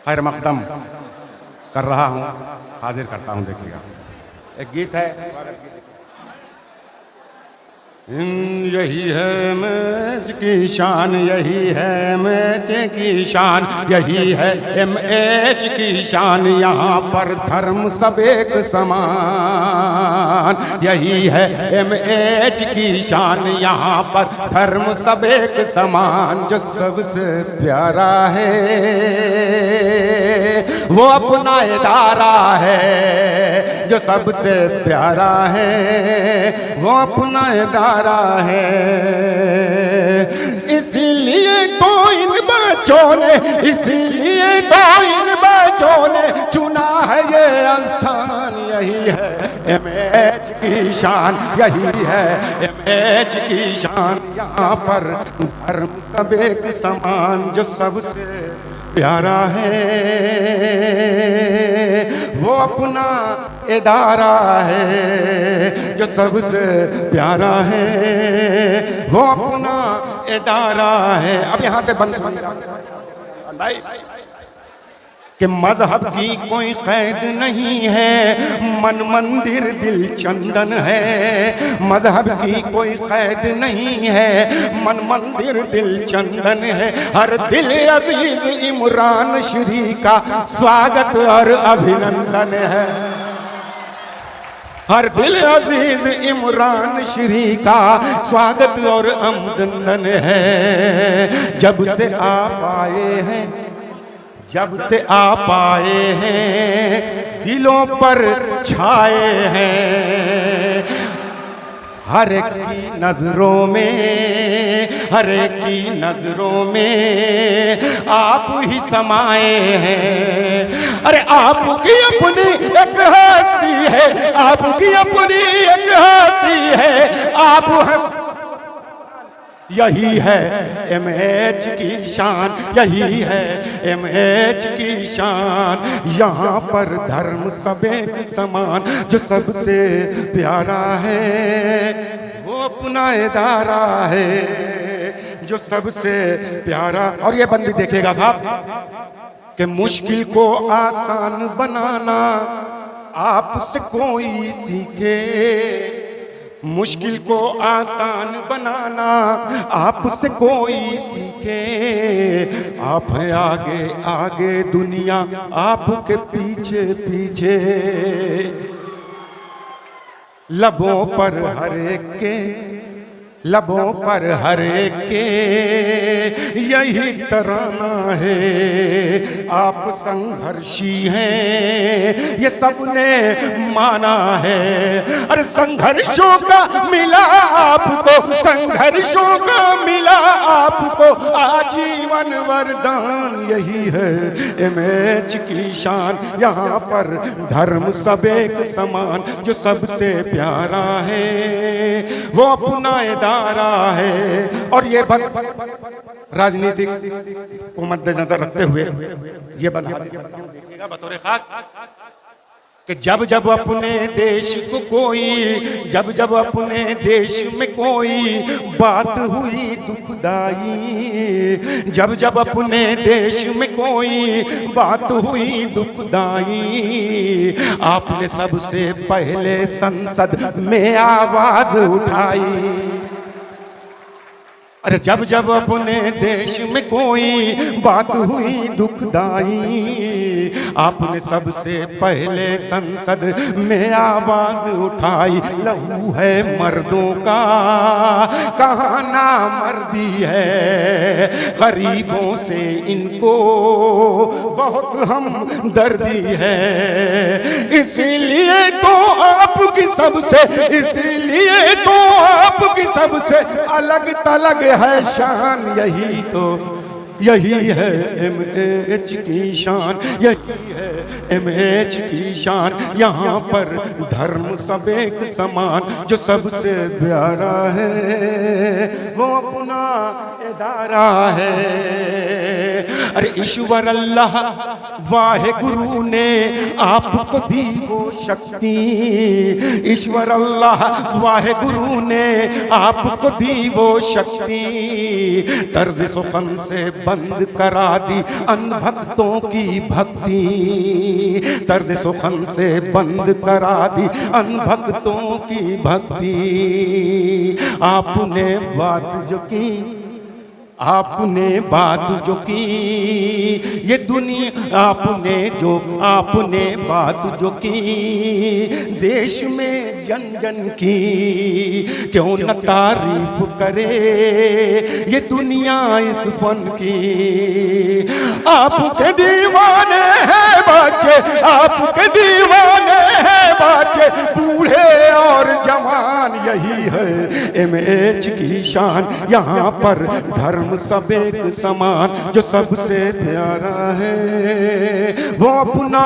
खैर मकदम कर रहा हूँ, हाजिर करता हूँ। देखिएगा, एक गीत है, यही है मैच की शान, यही है मैच की शान, यही है MH की शान, यहाँ पर धर्म सब एक समान। यही है MH की शान, यहाँ पर धर्म सब एक समान। जो सबसे प्यारा है वो अपना इदारा है, जो सबसे प्यारा है वो अपना इदारा है। इसीलिए तो इन बच्चों ने, इसीलिए तो इन बच्चों ने चुना है ये स्थान। यही है MH की शान, यही है MH की शान, यहाँ पर धर्म सब एक समान। जो सबसे प्यारा है वो अपना इदारा है, जो सबसे प्यारा है वो अपना इदारा है। अब यहाँ से बंद भाई कि मजहब की कोई कैद नहीं है, मन मंदिर दिल चंदन है। मजहब की कोई कैद नहीं है, मन मंदिर दिल चंदन है। हर दिल अजीज इमरान श्री का स्वागत और अभिनंदन है। हर दिल अजीज इमरान श्री का स्वागत और अभिनंदन है। जब से आप आए हैं, जब से आप आए हैं, दिलों पर छाए हैं। हर एक की नजरों में, हर एक की नजरों में आप ही समाए हैं। अरे आपकी अपनी एक हस्ती है, आपकी अपनी एक हस्ती है, आप हैं। यही है MH की शान, यही है MH की शान, यहाँ पर धर्म सब एक समान। जो सबसे प्यारा है वो अपना इदारा है, जो सबसे प्यारा। और ये बंदी देखेगा साहब कि मुश्किल को आसान बनाना आपसे कोई सीखे, मुश्किल को आसान बनाना आपसे कोई सीखे। आप हैं आगे आगे, दुनिया आपके पीछे पीछे। लबों पर हर एक के, लबों पर हर एक के यही तराना है। आप संघर्षी हैं ये सबने माना है। अरे संघर्षों का मिला आपको, संघर्षों का मिला आपको आजीवन वरदान। यही है MH की शान, यहाँ पर धर्म सब एक समान। जो सबसे प्यारा है वो अपना इदारा है। और ये राजनीतिक को मद्देनजर रखते हुए ये बना देखिएगा बतौर खास कि जब जब अपने देश को कोई, जब जब अपने देश में कोई बात हुई दुखदाई, जब जब अपने देश में कोई बात हुई दुखदाई, आपने सबसे पहले संसद में आवाज उठाई। अरे जब जब अपने देश में कोई बात हुई दुखदाई, आपने सबसे पहले संसद में आवाज उठाई। लहू है मर्दों का कहाँ ना मर्दी है, गरीबों से इनको बहुत हम दर्दी है। इसीलिए तो आपकी सबसे, इसीलिए तो आपकी सबसे अलग तलग है शान। यही तो, यही है MH की शान, यही है MH की शान, यहाँ पर धर्म सब एक समान। जो सबसे प्यारा है वो अपना इदारा है। अरे ईश्वर अल्लाह वाहे गुरु ने आपको दी वो शक्ति, ईश्वर अल्लाह वाहे गुरु ने आपको दी वो शक्ति, तर्ज सुखन से बंद करा दी अनभक्तों की भक्ति, तर्ज सुखन से बंद करा दी अनभक्तों की भक्ति। आपने बात जो की, आपने बात जो की ये दुनिया, आपने बात जो की देश में जन जन की, क्यों न तारीफ करे ये दुनिया इस फन की। आपके दीवाने हैं बच्चे, आपके दीवाने हैं बच्चे, बूढ़े और जवान, यही है MH की शान। यहाँ पर धर्म सब एक समान, जो सबसे प्यारा है वो अपना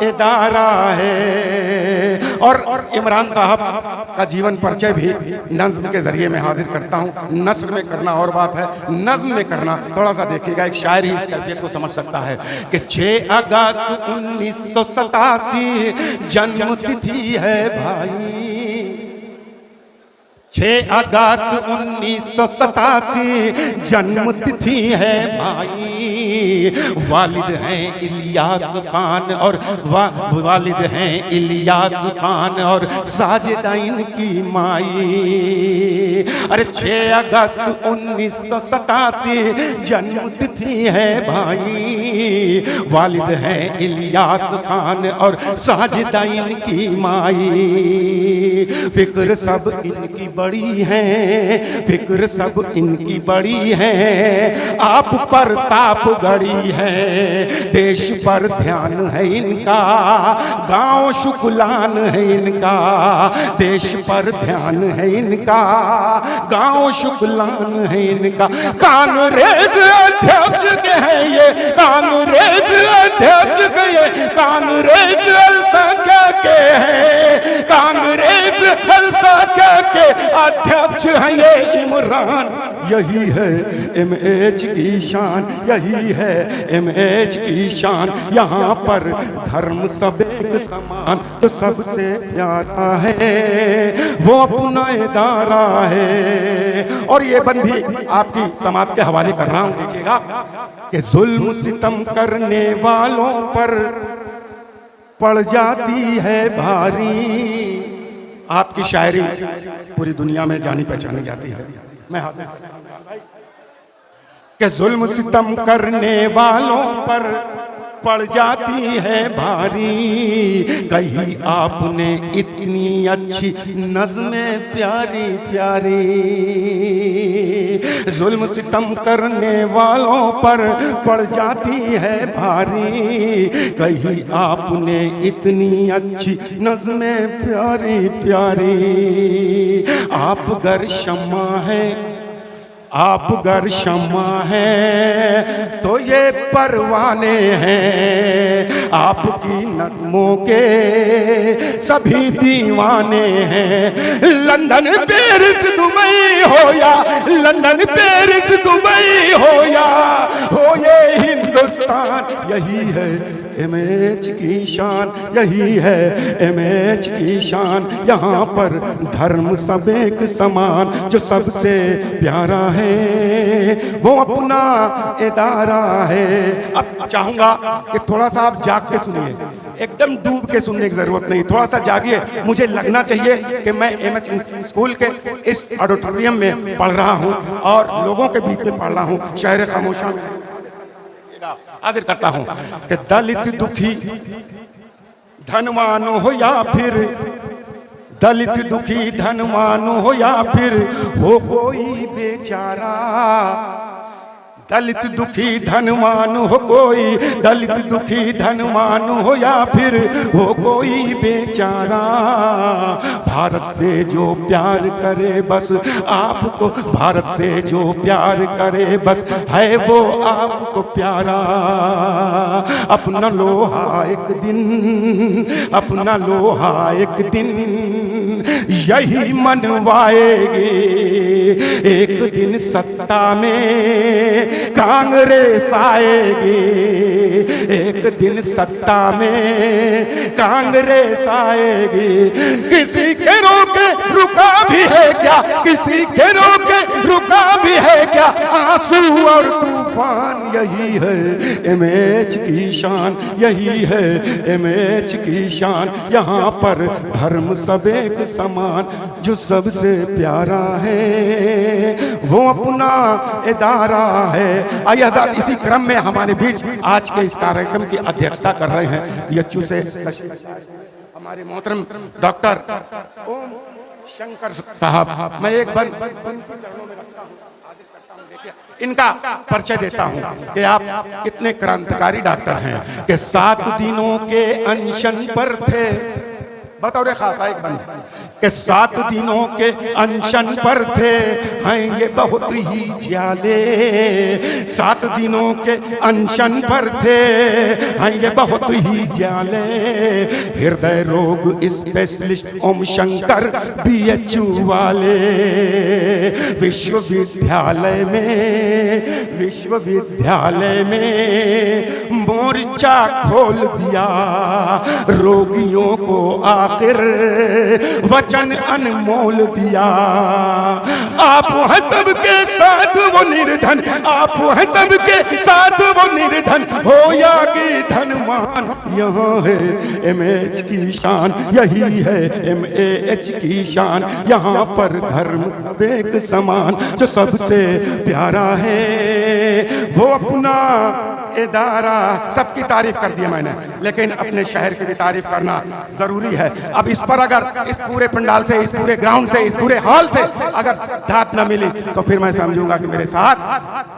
इदारा है। और इमरान साहब का जीवन परिचय भी नज्म के जरिए मैं हाजिर करता हूँ। नस्र में करना और बात है, नज्म में करना थोड़ा सा देखिएगा। एक शायर ही इस कैफियत को समझ सकता है कि 6 अगस्त 1987 जन्म तिथि है भाई, 6 अगस्त 1987 जन्म तिथि है भाई। वालिद हैं इलियास खान और वालिद हैं इलियास खान और साजिदा इनकी माई। अरे 6 अगस्त 1987 जन्म तिथि है भाई। वालिद हैं इलियास खान और साजिदा इनकी माई। फिक्र सब इनकी बड़ी है, फिक्र सब इनकी बड़ी है, आप पर ताप गड़ी है। देश पर ध्यान है इनका, गांव शुक्लान है इनका। देश पर ध्यान है इनका, गांव शुक्लान है इनका। कांग्रेस अध्यक्ष के हैं ये, कांग्रेस अध्यक्ष के ये, कांग्रेस अल्पसंख्यक के हैं, कांग्रेस अल्पसंख्यक के अध्यक्ष हैं ये इमरान। यही है MH की शान, यही है MH की शान। यहाँ पर धर्म सब एक समान, तो सबसे प्यारा है वो अपना इदारा है। और ये बंदी आपकी समाज के हवाले कर रहा हूँ, देखिएगा कि जुल्म सितम करने वालों पर पड़ जाती है भारी। आपकी शायरी पूरी दुनिया में जानी पहचानी जाती है। मैं कि जुल्म सितम करने वालों पर पड़ जाती है भारी। कही आपने इतनी अच्छी नज़्में प्यारी प्यारी। जुल्म सितम करने वालों पर पड़ जाती है भारी। कही आपने इतनी अच्छी नज़्में प्यारी प्यारी। आप गर शम्मा है, आप गर शम्मा है तो ये परवाने हैं। आपकी नज़्मों के सभी दीवाने हैं। लंदन पेरिस दुबई हो या, लंदन पेरिस दुबई हो या हो ये हिंदुस्तान, यही है MH की शान, यही है MH की शान। यहाँ पर धर्म सब एक समान, जो सबसे प्यारा है वो अपना इदारा है। अब चाहूंगा कि थोड़ा सा आप जाग के सुनिए, एकदम डूब के सुनने की जरूरत नहीं, थोड़ा सा जागिए। मुझे लगना चाहिए कि मैं MH स्कूल के इस ऑडिटोरियम में पढ़ रहा हूँ और लोगों के बीच में पढ़ रहा हूँ। शहर खामोशा में हाजिर करता हूँ कि दलित दुखी धनवान हो या फिर, दलित दुखी धनवान हो या फिर हो कोई बेचारा। दलित दुखी धनवान हो कोई, दलित दुखी धनवान हो या फिर हो कोई बेचारा। भारत से जो प्यार करे बस आपको, भारत से जो प्यार करे बस है वो आपको प्यारा। अपना लोहा एक दिन, अपना लोहा एक दिन यही मनवाएगी। एक दिन सत्ता में कांग्रेस आएगी, एक दिन सत्ता में कांग्रेस आएगी। किसी के रोके रुका भी है क्या, किसी के रोके रुका भी है क्या, आंसू और तूफान यही है इमेज की शान, यही है इमेज की शान। यहाँ पर धर्म सब एक समान, जो सबसे प्यारा है वो अपना इदारा है। आइए हज़रात, इसी क्रम में हमारे बीच आज के इस कार्यक्रम की अध्यक्षता कर रहे हैं यच्चू से हमारे मोहतरम डॉक्टर ओम शंकर साहब। मैं एक बंद चरणों में रखता हूँ, हाजिर करता हूँ। देखिए, इनका परिचय देता हूँ कि आप कितने क्रांतिकारी डॉक्टर हैं कि 7 दिनों के अनशन पर थे। बतौर खासा एक बंद के 7 दिनों के अनशन पर थे, हैं ये बहुत ही ज्याले। 7 दिनों के अनशन पर थे, हैं ये बहुत ही ज्याले। हृदय रोग स्पेशलिस्ट ओम शंकर बीएचयू वाले विश्वविद्यालय में मोर्चा खोल दिया। रोगियों को आखिर वचन अनमोल दिया। आप हैं सबके साथ वो निर्धन, आप हैं सबके साथ वो निर्धन, हो या कि धनवान। यहाँ है एमएच की शान, यही है एमएच की शान। यहाँ पर धर्म सब एक समान, जो सबसे प्यारा है वो अपना इदारा। सबकी तारीफ कर दी मैंने, लेकिन अपने शहर की भी तारीफ करना जरूरी है। अब इस पर अगर इस पूरे पंडाल से, इस पूरे ग्राउंड से, इस पूरे हॉल से अगर दाद न मिली तो फिर मैं समझूंगा कि मेरे साथ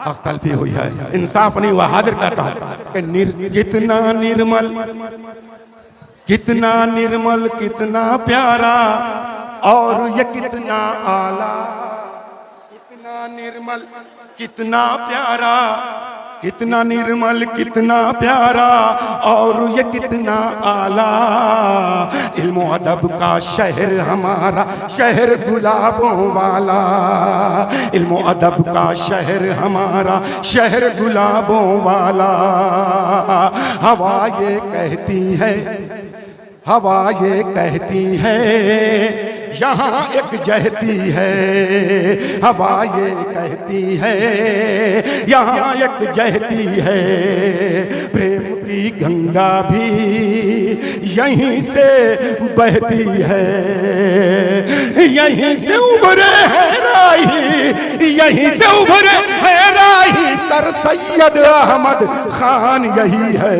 हस्तलफी हुई है, इंसाफ नहीं हुआ। हाजिर करता हूं, कितना निर्मल, कितना निर्मल, कितना प्यारा, और ये कितना आला। कितना निर्मल, कितना प्यारा, कितना निर्मल, कितना प्यारा, और ये कितना आला। इल्मो अदब का शहर हमारा, शहर गुलाबों वाला। इल्मो अदब का शहर हमारा, शहर गुलाबों वाला। हवा ये कहती है, हवा ये कहती है, यहाँ एक जहती है। हवा ये कहती है, यहाँ एक जहती है। प्रेम की गंगा भी यहीं से बहती है। यहीं से उभरे है राही, यहीं से उभरे है राही सर सैयद अहमद खान। यही है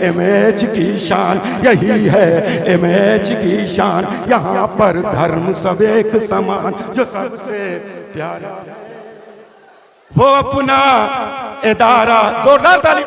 एमएच की शान, यही है एमएच की शान। यहाँ पर धर्म सब एक समान, जो सबसे प्यारा वो अपना इदारा। जोरदार ताली।